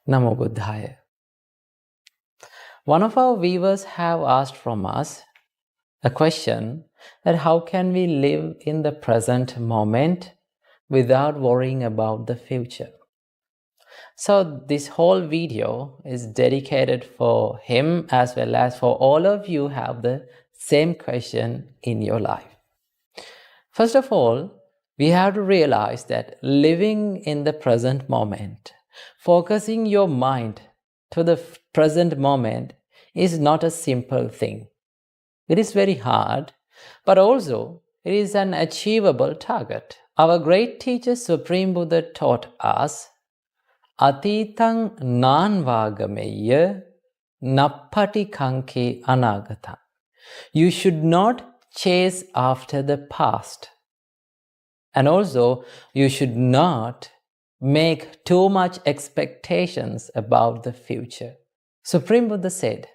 Namo Buddhaya. One of our viewers have asked from us a question that how can we live in the present moment without worrying about the future? So this whole video is dedicated for him as well as for all of you who have the same question in your life. First of all, we have to realize that living in the present moment, focusing your mind to the present moment is not a simple thing. It is very hard, but also it is an achievable target. Our great teacher Supreme Buddha taught us, Atitang nanvagameya nappati kanke anagata. You should not chase after the past. And also, you should not make too much expectations about the future. Supreme Buddha said,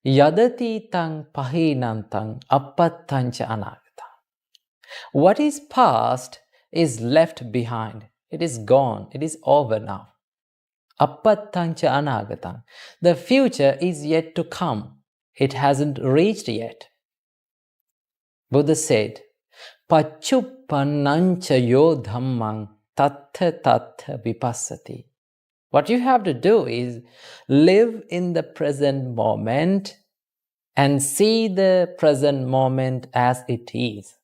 Yadati tang pahinantang appattancha anagata. What is past is left behind. It is gone. It is over now. Appattancha anagatam. The future is yet to come. It hasn't reached yet. Buddha said, Pachupannancha yo dhammang tattha tattha vipassati. What you have to do is live in the present moment and see the present moment as it is.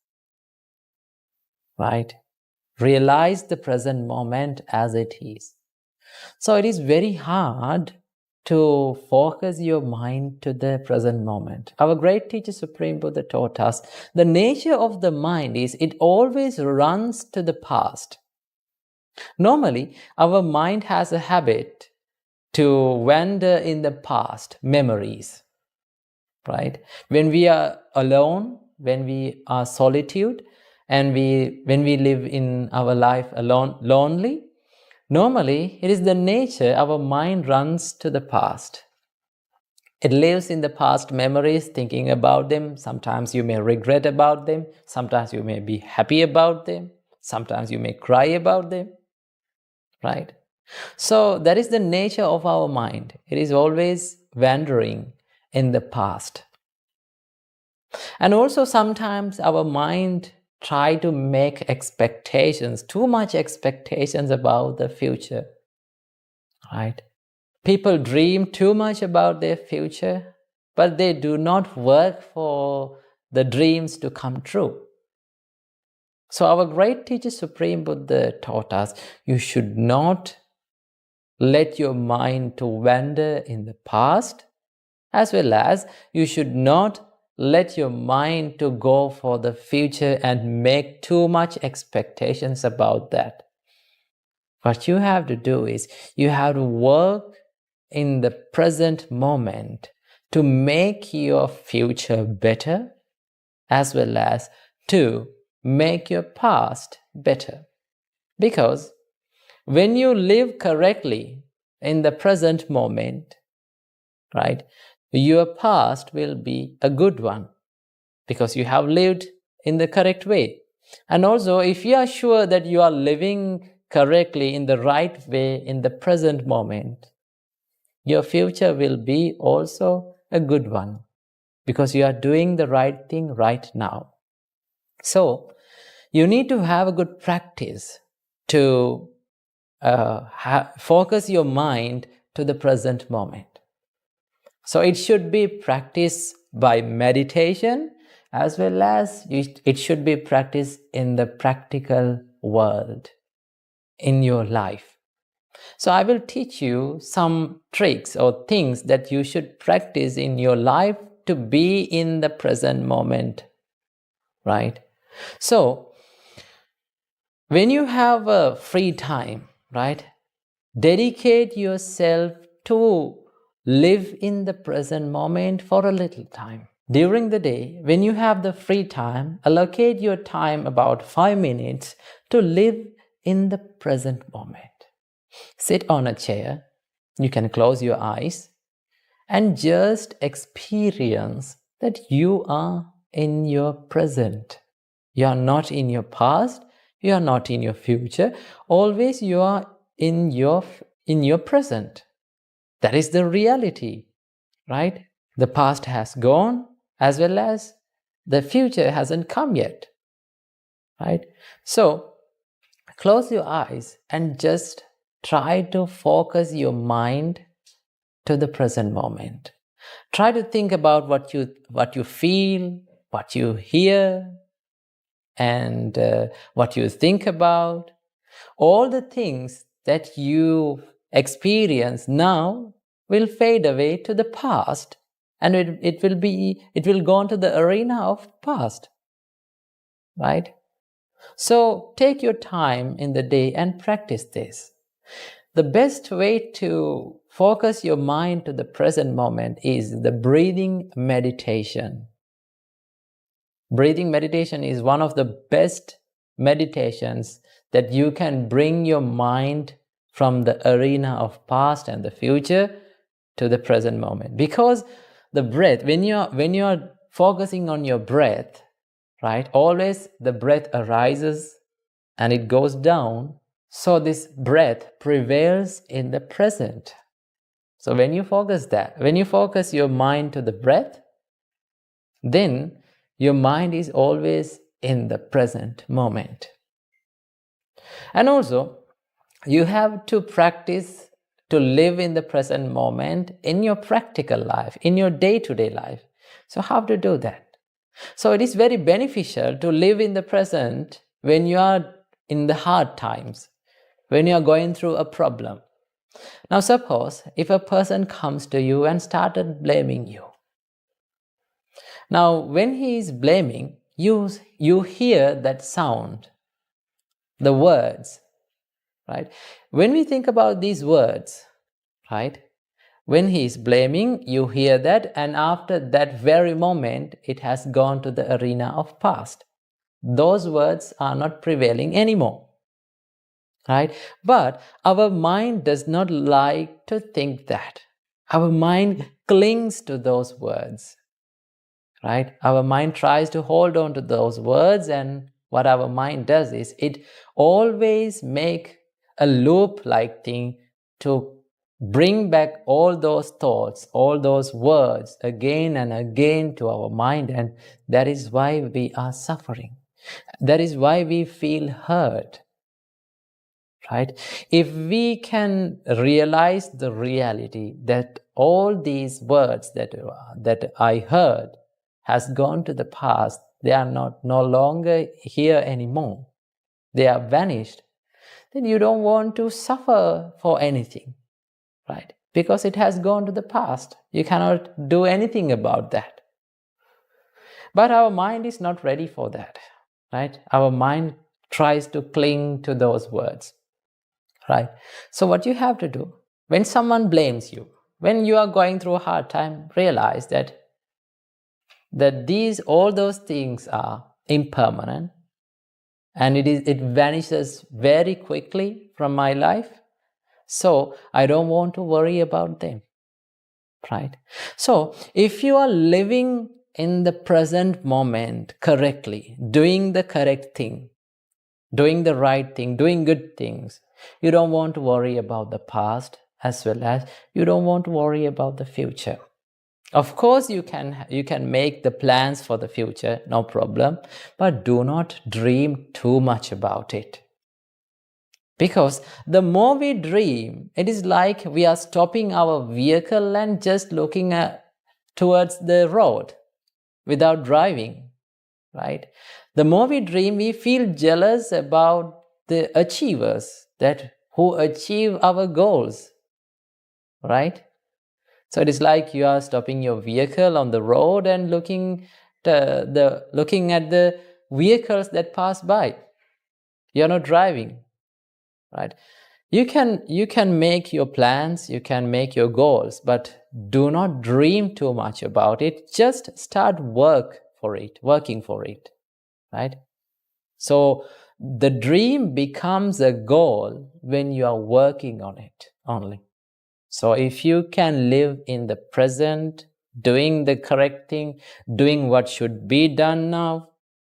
Right? Realize the present moment as it is. So it is very hard to focus your mind to the present moment. Our great teacher Supreme Buddha taught us the nature of the mind is it always runs to the past. Normally, our mind has a habit to wander in the past, memories, right? When we are alone, when we are solitude, and when we live in our life alone, lonely, normally, it is the nature our mind runs to the past. It lives in the past memories, thinking about them. Sometimes you may regret about them. Sometimes you may be happy about them. Sometimes you may cry about them. Right? So that is the nature of our mind. It is always wandering in the past. And also sometimes our mind try to make expectations, too much expectations about the future, right? People dream too much about their future, but they do not work for the dreams to come true. So our great teacher Supreme Buddha taught us, you should not let your mind to wander in the past, as well as you should not let your mind to go for the future and make too much expectations about that. What you have to do is you have to work in the present moment to make your future better, as well as to make your past better. Because when you live correctly in the present moment, right, your past will be a good one because you have lived in the correct way. And also, if you are sure that you are living correctly in the right way in the present moment, your future will be also a good one because you are doing the right thing right now. So, you need to have a good practice to focus your mind to the present moment. So it should be practiced by meditation as well as it should be practiced in the practical world, in your life. So I will teach you some tricks or things that you should practice in your life to be in the present moment, right? So when you have a free time, right, dedicate yourself to live in the present moment for a little time. During the day, when you have the free time, allocate your time about 5 minutes to live in the present moment. Sit on a chair, you can close your eyes, and just experience that you are in your present. You are not in your past, you are not in your future. Always you are in your present. That is the reality, right? The past has gone as well as the future hasn't come yet, right? So close your eyes and just try to focus your mind to the present moment. Try to think about what you feel, what you hear, and what you think about. All the things that you experience now will fade away to the past, and it will go into the arena of past, right? So take your time in the day and practice this. The best way to focus your mind to the present moment is the breathing meditation. Breathing meditation is one of the best meditations that you can bring your mind from the arena of past and the future to the present moment. Because the breath, when you're focusing on your breath, right, always the breath arises and it goes down. So this breath prevails in the present. So when you focus your mind to the breath, then your mind is always in the present moment. And also, you have to practice to live in the present moment in your practical life, in your day-to-day life. So how to do that? So it is very beneficial to live in the present when you are in the hard times, when you are going through a problem. Now suppose if a person comes to you and started blaming you. Now when he is blaming, you hear that sound, the words, right? When we think about these words, right? When he is blaming, you hear that, and after that very moment, it has gone to the arena of past. Those words are not prevailing anymore, right? But our mind does not like to think that. Our mind clings to those words, right? Our mind tries to hold on to those words, and what our mind does is it always make a loop-like thing to bring back all those thoughts, all those words again and again to our mind, and that is why we are suffering. That is why we feel hurt, right? If we can realize the reality that all these words that I heard has gone to the past, they are no longer here anymore, they are vanished, then you don't want to suffer for anything, right? Because it has gone to the past. You cannot do anything about that. But our mind is not ready for that, right? Our mind tries to cling to those words, right? So what you have to do, when someone blames you, when you are going through a hard time, realize that all those things are impermanent, and it vanishes very quickly from my life. So I don't want to worry about them, right? So if you are living in the present moment correctly, doing the correct thing, doing the right thing, doing good things, you don't want to worry about the past as well as you don't want to worry about the future. Of course, you can make the plans for the future, no problem, but do not dream too much about it. Because the more we dream, it is like we are stopping our vehicle and just looking towards the road without driving, right? The more we dream, we feel jealous about the achievers who achieve our goals, right? So it is like you are stopping your vehicle on the road and looking at the vehicles that pass by. You're not driving, right? You can make your plans, you can make your goals, but do not dream too much about it. Just start working for it, right? So the dream becomes a goal when you are working on it only. So if you can live in the present, doing the correct thing, doing what should be done now,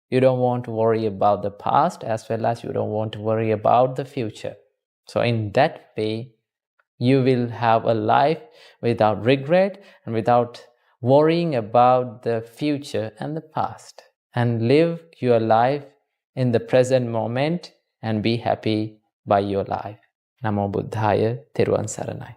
you don't want to worry about the past as well as you don't want to worry about the future. So in that way, You will have a life without regret and without worrying about the future and the past. And live your life in the present moment and be happy by your life. Namo Buddhaya, Thiruvan Saranai.